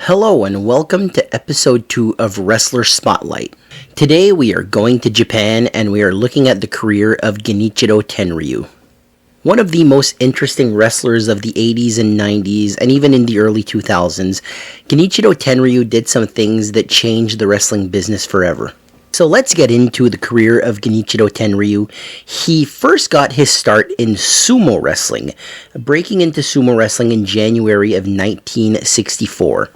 Hello and welcome to episode 2 of Wrestler Spotlight. Today we are going to Japan and we are looking at the career of Genichiro Tenryu. One of the most interesting wrestlers of the 80s and 90s and even in the early 2000s, Genichiro Tenryu did some things that changed the wrestling business forever. So let's get into the career of Genichiro Tenryu. He first got his start in sumo wrestling, breaking into sumo wrestling in January of 1964.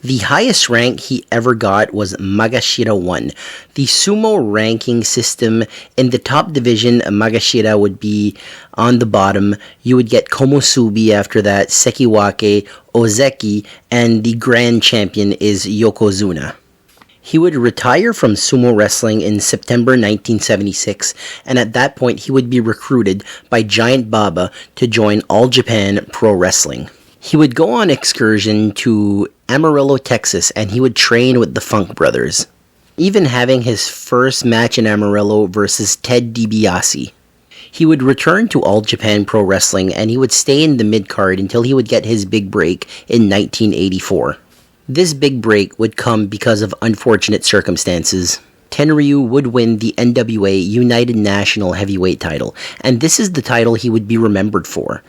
The highest rank he ever got was Magashira 1. The sumo ranking system, in the top division, Magashira would be on the bottom. You would get Komusubi after that, Sekiwake, Ozeki, and the grand champion is Yokozuna. He would retire from sumo wrestling in September 1976, and at that point he would be recruited by Giant Baba to join All Japan Pro Wrestling. He would go on excursion to Amarillo, Texas, and he would train with the Funk Brothers, even having his first match in Amarillo versus Ted DiBiase. He would return to All Japan Pro Wrestling, and he would stay in the mid-card until he would get his big break in 1984. This big break would come because of unfortunate circumstances. Tenryu would win the NWA United National Heavyweight title, and this is the title he would be remembered for.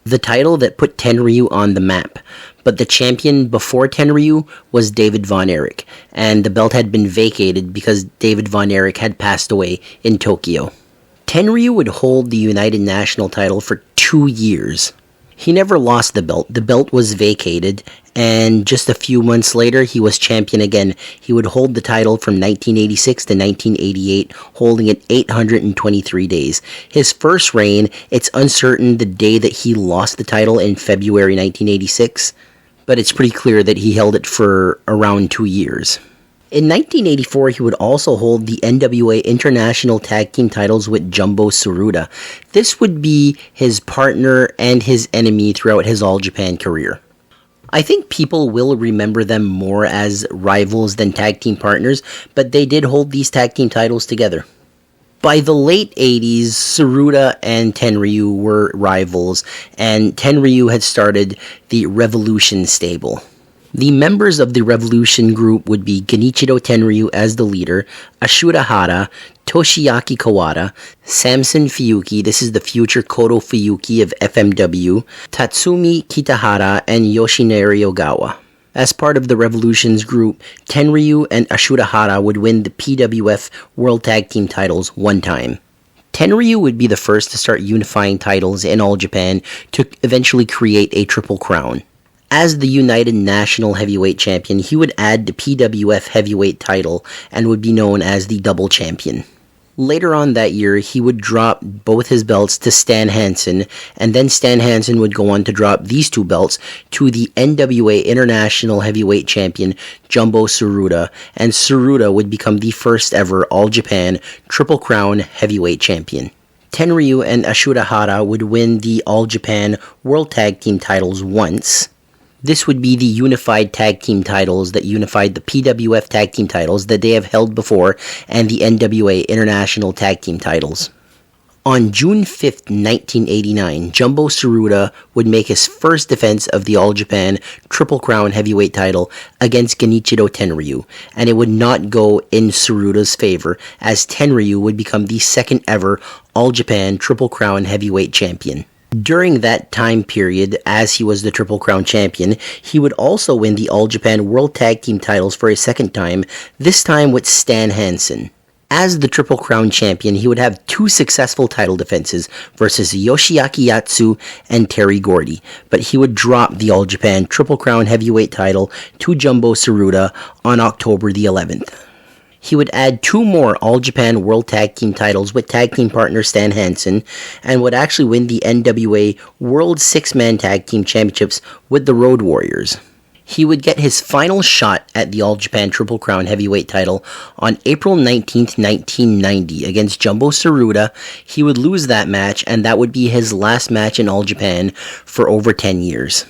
The title that put Tenryu on the map, but the champion before Tenryu was David Von Erich, and the belt had been vacated because David Von Erich had passed away in Tokyo. Tenryu would hold the United National title for 2 years. He never lost the belt was vacated, and just a few months later he was champion again. He would hold the title from 1986 to 1988, holding it 823 days. His first reign, it's uncertain the day that he lost the title in February 1986, but it's pretty clear that he held it for around 2 years. In 1984, he would also hold the NWA International Tag Team titles with Jumbo Tsuruta. This would be his partner and his enemy throughout his All Japan career. I think people will remember them more as rivals than tag team partners, but they did hold these tag team titles together. By the late 80s, Tsuruta and Tenryu were rivals, and Tenryu had started the Revolution stable. The members of the Revolution group would be Genichiro Tenryu as the leader, Ashura Hara, Toshiaki Kawada, Samson Fuyuki, this is the future Kodo Fuyuki of FMW, Tatsumi Kitahara, and Yoshinari Ogawa. As part of the Revolution's group, Tenryu and Ashura Hara would win the PWF World Tag Team titles one time. Tenryu would be the first to start unifying titles in All Japan to eventually create a Triple Crown. As the United National Heavyweight Champion, he would add the PWF Heavyweight title and would be known as the Double Champion. Later on that year, he would drop both his belts to Stan Hansen, and then Stan Hansen would go on to drop these two belts to the NWA International Heavyweight Champion, Jumbo Tsuruta, and Tsuruta would become the first ever All Japan Triple Crown Heavyweight Champion. Tenryu and Ashura Hara would win the All Japan World Tag Team titles once. This would be the unified tag team titles that unified the PWF tag team titles that they have held before and the NWA International Tag Team titles. On June 5th, 1989, Jumbo Tsuruta would make his first defense of the All Japan Triple Crown Heavyweight title against Genichiro Tenryu, and it would not go in Tsuruta's favor as Tenryu would become the second ever All Japan Triple Crown Heavyweight Champion. During that time period, as he was the Triple Crown Champion, he would also win the All Japan World Tag Team titles for a second time, this time with Stan Hansen. As the Triple Crown Champion, he would have 2 successful title defenses versus Yoshiaki Yatsu and Terry Gordy, but he would drop the All Japan Triple Crown Heavyweight title to Jumbo Tsuruta on October the 11th. He would add 2 more All Japan World Tag Team titles with tag team partner Stan Hansen, and would actually win the NWA World 6-Man Tag Team Championships with the Road Warriors. He would get his final shot at the All Japan Triple Crown Heavyweight title on April 19th, 1990 against Jumbo Tsuruta. He would lose that match, and that would be his last match in All Japan for over 10 years.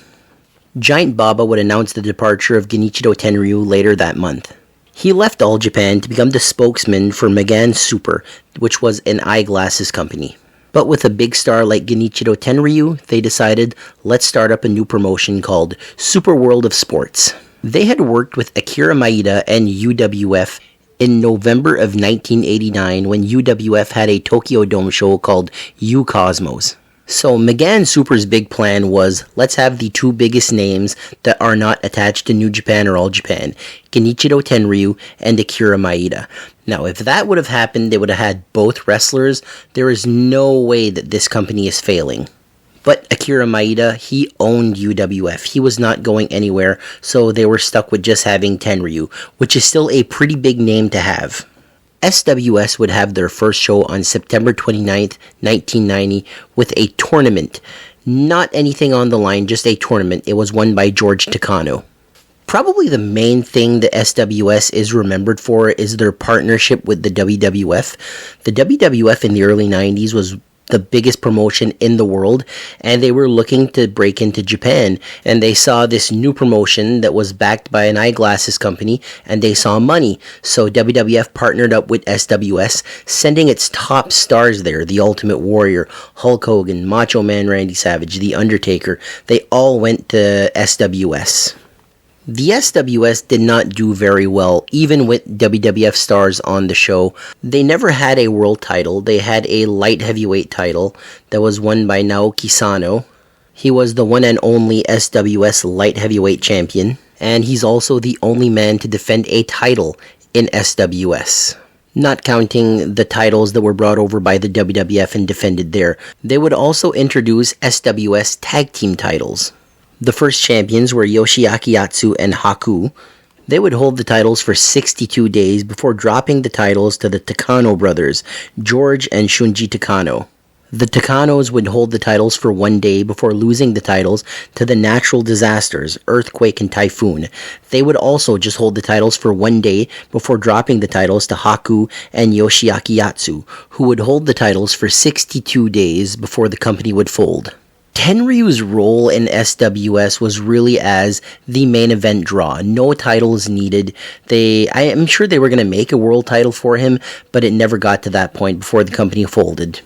Giant Baba would announce the departure of Genichiro Tenryu later that month. He left All Japan to become the spokesman for Megan Super, which was an eyeglasses company. But with a big star like Genichiro Tenryu, they decided, let's start up a new promotion called Super World of Sports. They had worked with Akira Maeda and UWF in November of 1989 when UWF had a Tokyo Dome show called U Cosmos. So Megan Super's big plan was, let's have the two biggest names that are not attached to New Japan or All Japan, Genichiro Tenryu and Akira Maeda. Now, if that would have happened, they would have had both wrestlers. There is no way that this company is failing. But Akira Maeda, he owned UWF. He was not going anywhere, so they were stuck with just having Tenryu, which is still a pretty big name to have. SWS would have their first show on September 29th, 1990, with a tournament. Not anything on the line, just a tournament. It was won by George Takano. Probably the main thing that SWS is remembered for is their partnership with the WWF. The WWF in the early 90s was the biggest promotion in the world, and they were looking to break into Japan, and they saw this new promotion that was backed by an eyeglasses company, and they saw money. So WWF partnered up with SWS, sending its top stars there: The Ultimate Warrior, Hulk Hogan, Macho Man Randy Savage, The Undertaker. They all went to SWS. The SWS did not do very well, even with WWF stars on the show. They never had a world title. They had a light heavyweight title that was won by Naoki Sano. He was the one and only SWS light heavyweight champion, and he's also the only man to defend a title in SWS. Not counting the titles that were brought over by the WWF and defended there. They would also introduce SWS tag team titles. The first champions were Yoshiaki Yatsu and Haku. They would hold the titles for 62 days before dropping the titles to the Takano brothers, George and Shunji Takano. The Takanos would hold the titles for 1 day before losing the titles to the natural disasters, Earthquake and Typhoon. They would also just hold the titles for 1 day before dropping the titles to Haku and Yoshiaki Yatsu, who would hold the titles for 62 days before the company would fold. Tenryu's role in SWS was really as the main event draw. No titles needed. I am sure they were going to make a world title for him, but it never got to that point before the company folded.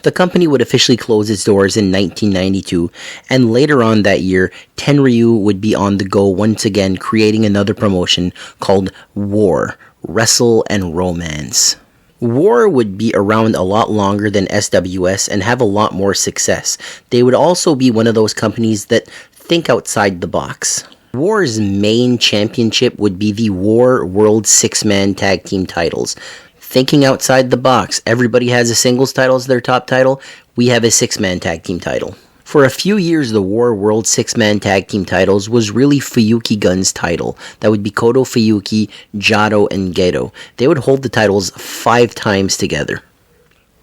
The company would officially close its doors in 1992, and later on that year, Tenryu would be on the go once again, creating another promotion called War, Wrestle and Romance. War would be around a lot longer than SWS and have a lot more success. They would also be one of those companies that think outside the box. War's main championship would be the War World Six-Man Tag Team titles. Thinking outside the box, everybody has a singles title as their top title. We have a six-man tag team title. For a few years, the War World Six-Man Tag Team titles was really Fuyuki Gun's title. That would be Kodo Fuyuki, Jado, and Gedo. They would hold the titles 5 times together.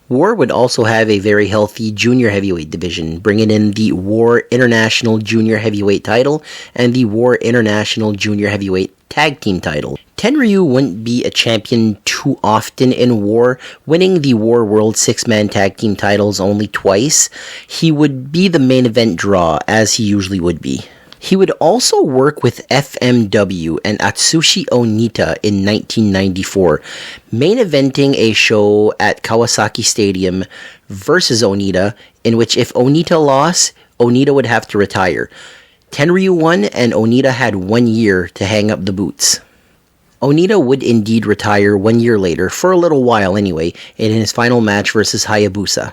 War would also have a very healthy junior heavyweight division, bringing in the War International Junior Heavyweight title and the War International Junior Heavyweight Tag Team title. Tenryu wouldn't be a champion too often in War, winning the War World Six-Man Tag Team titles only twice. He would be the main event draw, as he usually would be. He would also work with FMW and Atsushi Onita in 1994, main eventing a show at Kawasaki Stadium versus Onita, in which if Onita lost, Onita would have to retire. Tenryu won, and Onita had 1 year to hang up the boots. Onita would indeed retire 1 year later, for a little while anyway, in his final match versus Hayabusa.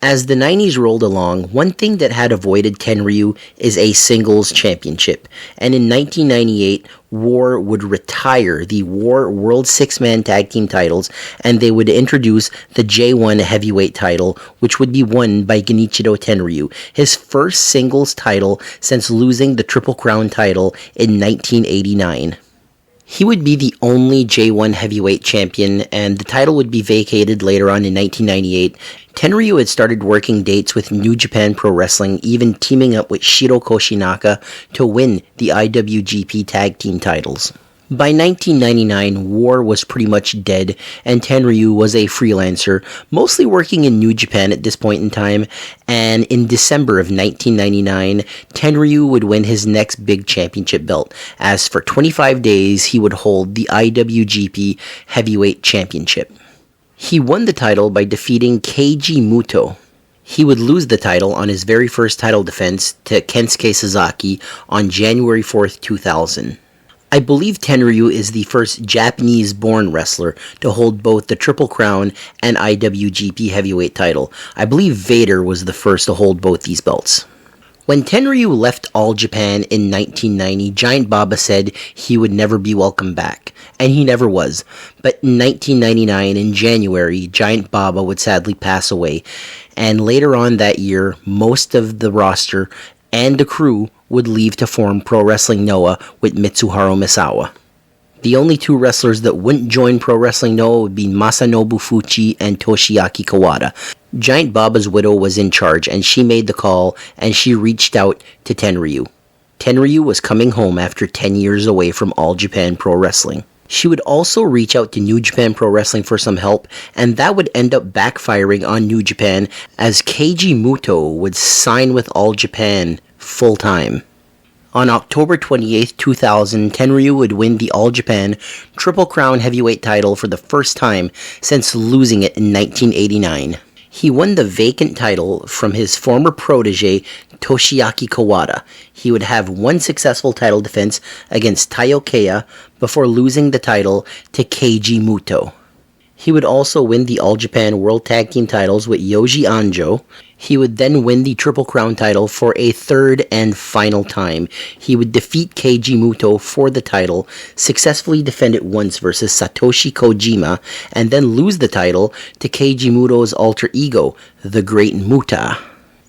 As the 90s rolled along, one thing that had avoided Tenryu is a singles championship, and in 1998, War would retire the War World Six-Man Tag Team titles, and they would introduce the J1 Heavyweight title, which would be won by Genichiro Tenryu, his first singles title since losing the Triple Crown title in 1989. He would be the only J1 heavyweight champion, and the title would be vacated later on in 1998. Tenryu had started working dates with New Japan Pro Wrestling, even teaming up with Shiro Koshinaka to win the IWGP Tag Team titles. By 1999, War was pretty much dead, and Tenryu was a freelancer, mostly working in New Japan at this point in time, and in December of 1999, Tenryu would win his next big championship belt, as for 25 days he would hold the IWGP Heavyweight Championship. He won the title by defeating Keiji Muto. He would lose the title on his very first title defense to Kensuke Sasaki on January 4th, 2000. I believe Tenryu is the first Japanese-born wrestler to hold both the Triple Crown and IWGP Heavyweight title. I believe Vader was the first to hold both these belts. When Tenryu left All Japan in 1990, Giant Baba said he would never be welcome back, and he never was. But in 1999, in January, Giant Baba would sadly pass away, and later on that year, most of the roster and the crew would leave to form Pro Wrestling Noah with Mitsuharu Misawa. The only two wrestlers that wouldn't join Pro Wrestling Noah would be Masanobu Fuchi and Toshiaki Kawada. Giant Baba's widow was in charge, and she made the call, and she reached out to Tenryu. Tenryu was coming home after 10 years away from All Japan Pro Wrestling. She would also reach out to New Japan Pro Wrestling for some help, and that would end up backfiring on New Japan as Keiji Muto would sign with All Japan full-time. On October 28, 2000, Tenryu would win the All Japan Triple Crown Heavyweight title for the first time since losing it in 1989. He won the vacant title from his former protege, Toshiaki Kawada. He would have one successful title defense against Taiyo Kea before losing the title to Keiji Muto. He would also win the All Japan World Tag Team titles with Yoji Anjo. He would then win the Triple Crown title for a third and final time. He would defeat Keiji Muto for the title, successfully defend it once versus Satoshi Kojima, and then lose the title to Keiji Muto's alter ego, the Great Muta.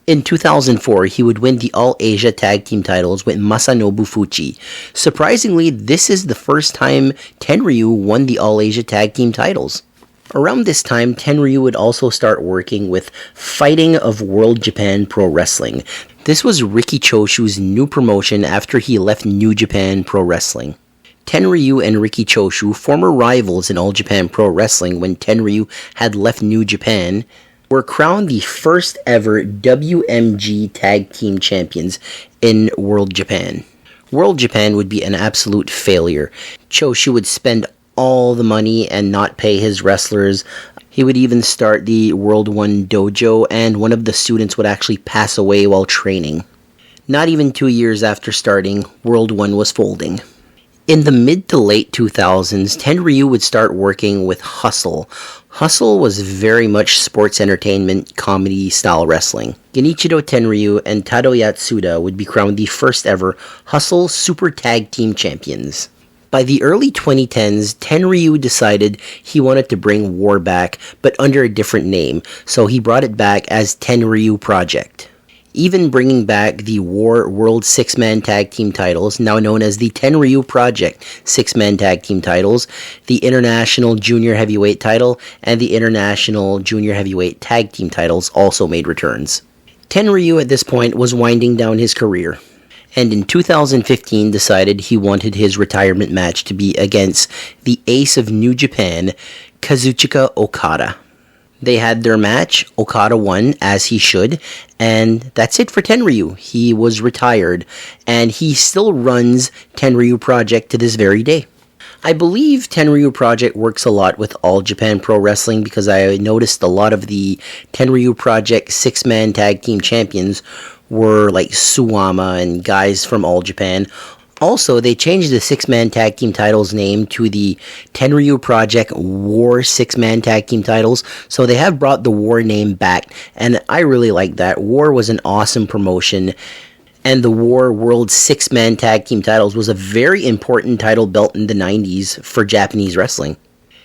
In 2004, he would win the All-Asia Tag Team titles with Masanobu Fuchi. Surprisingly, this is the first time Tenryu won the All-Asia Tag Team titles. Around this time, Tenryu would also start working with Fighting of World Japan Pro Wrestling. This was Riki Choshu's new promotion after he left New Japan Pro Wrestling. Tenryu and Riki Choshu, former rivals in All Japan Pro Wrestling when Tenryu had left New Japan, were crowned the first ever WMG Tag Team Champions in World Japan. World Japan would be an absolute failure. Choshu would spend all the money and not pay his wrestlers. He would even start the World 1 dojo, and one of the students would actually pass away while training. Not even 2 years after starting, World 1 was folding. In the mid to late 2000s, Tenryu would start working with Hustle. Hustle was very much sports entertainment, comedy style wrestling. Genichiro Tenryu and Tado Yatsuda would be crowned the first ever Hustle Super Tag Team Champions. By the early 2010s, Tenryu decided he wanted to bring War back, but under a different name, so he brought it back as Tenryu Project. Even bringing back the War World 6-Man Tag Team titles, now known as the Tenryu Project 6-Man Tag Team titles, the International Junior Heavyweight title, and the International Junior Heavyweight Tag Team titles also made returns. Tenryu at this point was winding down his career, and in 2015 decided he wanted his retirement match to be against the ace of New Japan, Kazuchika Okada. They had their match, Okada won, as he should, and that's it for Tenryu. He was retired, and he still runs Tenryu Project to this very day. I believe Tenryu Project works a lot with All Japan Pro Wrestling because I noticed a lot of the Tenryu Project 6-Man Tag Team Champions were like Suwama and guys from All Japan. Also, they changed the 6-Man Tag Team titles name to the Tenryu Project War 6-Man Tag Team titles, so they have brought the War name back, and I really like that. War was an awesome promotion, and the War World 6-Man Tag Team titles was a very important title belt in the 90s for Japanese wrestling.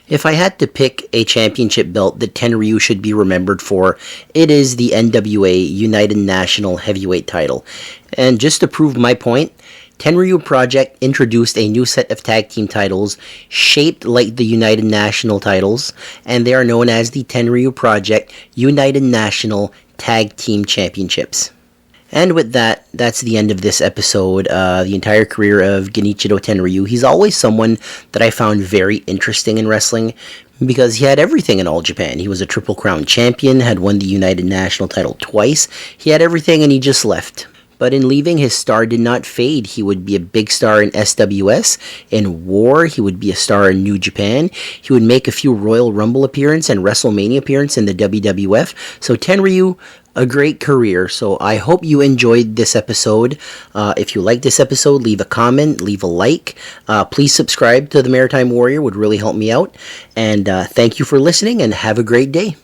If I had to pick a championship belt that Tenryu should be remembered for, it is the NWA United National Heavyweight title. And just to prove my point, Tenryu Project introduced a new set of tag team titles shaped like the United National titles, and they are known as the Tenryu Project United National Tag Team Championships. And with that, that's the end of this episode, the entire career of Genichiro Tenryu. He's always someone that I found very interesting in wrestling because he had everything in All Japan. He was a Triple Crown champion, had won the United National title twice. He had everything and he just left. But in leaving, his star did not fade. He would be a big star in SWS. In War, he would be a star in New Japan. He would make a few Royal Rumble appearances and WrestleMania appearances in the WWF. So Tenryu a great career. So I hope you enjoyed this episode. If you like this episode, leave a comment, leave a like. Please subscribe to the Maritime Warrior, would really help me out. And thank you for listening, and have a great day.